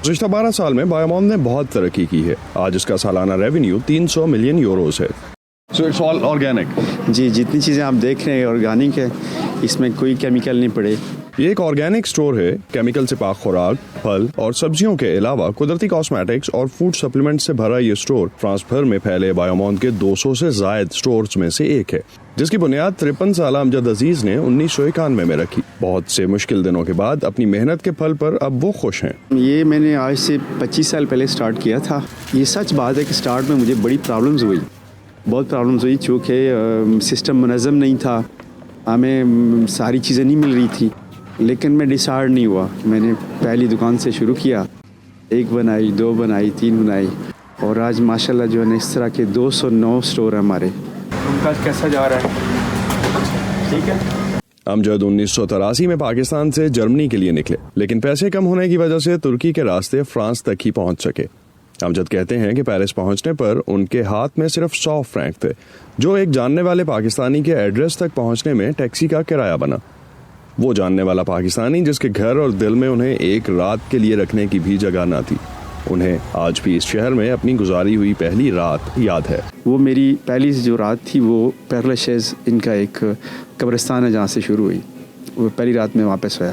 گزشتہ 12 سال میں بایامون نے بہت ترقی کی ہے. آج اس کا سالانہ ریونیو 300 ملین یوروز ہے. So it's all organic. جی جتنی چیزیں آپ دیکھ رہے ہیں آرگینک ہے, اس میں کوئی کیمیکل نہیں پڑے. یہ ایک آرگینک سٹور ہے. کیمیکل سے پاک خوراک, پھل اور سبزیوں کے علاوہ قدرتی کاسمیٹکس اور فوڈ سپلیمنٹ سے بھرا یہ سٹور فرانس بھر میں پھیلے بایامون کے 200 سے زائد سٹورز میں سے ایک ہے, جس کی بنیاد 53 سالہ امجد عزیز نے 1991 میں رکھی. بہت سے مشکل دنوں کے بعد اپنی محنت کے پھل پر اب وہ خوش ہیں. یہ میں نے آج سے 25 سال پہلے سٹارٹ کیا تھا. یہ سچ بات ہے کہ سٹارٹ میں مجھے بڑی پرابلمز ہوئی, بہت پرابلمز ہوئی, چونکہ سسٹم منظم نہیں تھا, ہمیں ساری چیزیں نہیں مل رہی تھی. لیکن میں ڈیسائیڈ نہیں ہوا. میں نے پہلی دکان سے شروع کیا, 1 بنائی, 2 بنائی, 3 بنائی, اور آج ماشاءاللہ جو ہے نا اس طرح کے 209 سٹور ہیں ہمارے. ان کا کیسا جا رہا ہے؟ ٹھیک ہے. امجد 1983 میں پاکستان سے جرمنی کے لیے نکلے, لیکن پیسے کم ہونے کی وجہ سے ترکی کے راستے فرانس تک ہی پہنچ سکے. امجد کہتے ہیں کہ پیرس پہنچنے پر ان کے ہاتھ میں صرف 100 فرینک تھے, جو ایک جاننے والے پاکستانی کے ایڈریس تک پہنچنے میں ٹیکسی کا کرایہ بنا. وہ جاننے والا پاکستانی جس کے گھر اور دل میں انہیں ایک رات کے لیے رکھنے کی بھی جگہ نہ تھی. انہیں آج بھی اس شہر میں اپنی گزاری ہوئی پہلی رات یاد ہے. وہ میری پہلی جو رات تھی وہ پیرلشیز ان کا ایک قبرستان ہے جہاں سے شروع ہوئی. وہ پہلی رات میں وہاں پہ سویا.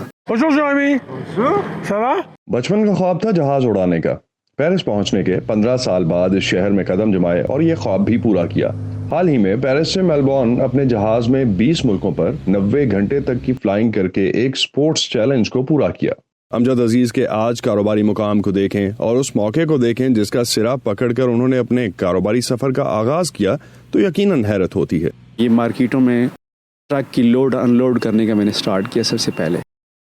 بچپن کا خواب تھا جہاز اڑانے کا. پیرس پہنچنے کے 15 سال بعد اس شہر میں قدم جمائے اور یہ خواب بھی پورا کیا. حال ہی میں پیرس سے میلبورن اپنے جہاز میں 20 ملکوں پر 90 گھنٹے تک کی فلائنگ کر کے ایک سپورٹس چیلنج کو پورا کیا. امجد عزیز کے آج کاروباری مقام کو دیکھیں اور اس موقع کو دیکھیں جس کا سرا پکڑ کر انہوں نے اپنے کاروباری سفر کا آغاز کیا تو یقیناً حیرت ہوتی ہے. یہ مارکیٹوں میں ٹرک کی لوڈ ان لوڈ کرنے کا میں نے سٹارٹ کیا سب سے پہلے,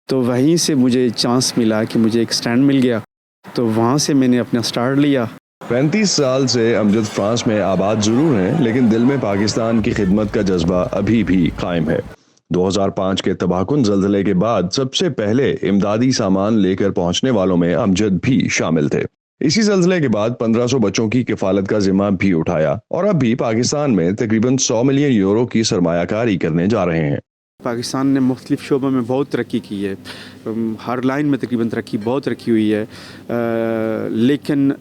تو وہیں سے مجھے چانس ملا کہ مجھے ایک سٹینڈ مل گیا, تو وہاں سے میں نے اپنا سٹارٹ لیا. 35 سال سے امجد فرانس میں آباد ضرور ہیں, لیکن دل میں پاکستان کی خدمت کا جذبہ ابھی بھی قائم ہے. 2005 کے تباہ کن زلزلے کے بعد سب سے پہلے امدادی سامان لے کر پہنچنے والوں میں امجد بھی شامل تھے. اسی زلزلے کے بعد 1500 بچوں کی کفالت کا ذمہ بھی اٹھایا, اور اب بھی پاکستان میں تقریباً 100 ملین یورو کی سرمایہ کاری کرنے جا رہے ہیں. پاکستان نے مختلف شعبوں میں بہت ترقی کی ہے, ہر لائن میں تقریباً بہت ترقی ہوئی ہے, لیکن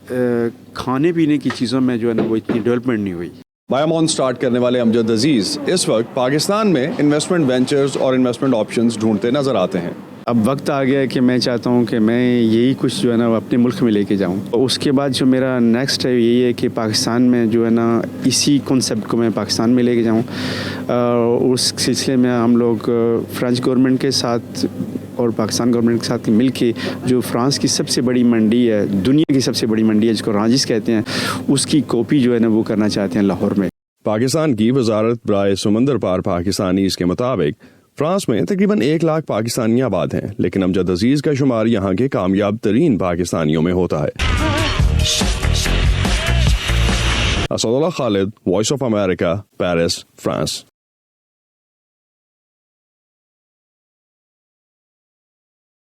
کھانے پینے کی چیزوں میں جو ہے نا وہ اتنی ڈیولپمنٹ نہیں ہوئی. بایامون سٹارٹ کرنے والے امجد عزیز اس وقت پاکستان میں انویسٹمنٹ وینچرز اور انویسٹمنٹ آپشنز ڈھونڈتے نظر آتے ہیں. اب وقت آ گیا ہے کہ میں چاہتا ہوں کہ میں یہی کچھ جو ہے نا اپنے ملک میں لے کے جاؤں. اس کے بعد جو میرا نیکسٹ ہے یہی ہے کہ پاکستان میں جو ہے نا اسی کنسیپٹ کو میں پاکستان میں لے کے جاؤں. اس سلسلے میں ہم لوگ فرانس گورنمنٹ کے ساتھ اور پاکستان گورنمنٹ کے ساتھ مل کے جو فرانس کی سب سے بڑی منڈی ہے, دنیا کی سب سے بڑی منڈی ہے جس کو رانجس کہتے ہیں, اس کی کاپی جو ہے نا وہ کرنا چاہتے ہیں لاہور میں. پاکستان کی وزارت برائے سمندر پار پاکستانی اس کے مطابق فرانس میں تقریباً 1 لاکھ پاکستانی آباد ہیں, لیکن امجد عزیز کا شمار یہاں کے کامیاب ترین پاکستانیوں میں ہوتا ہے. Asadullah Khalid, Voice of America, Paris, France.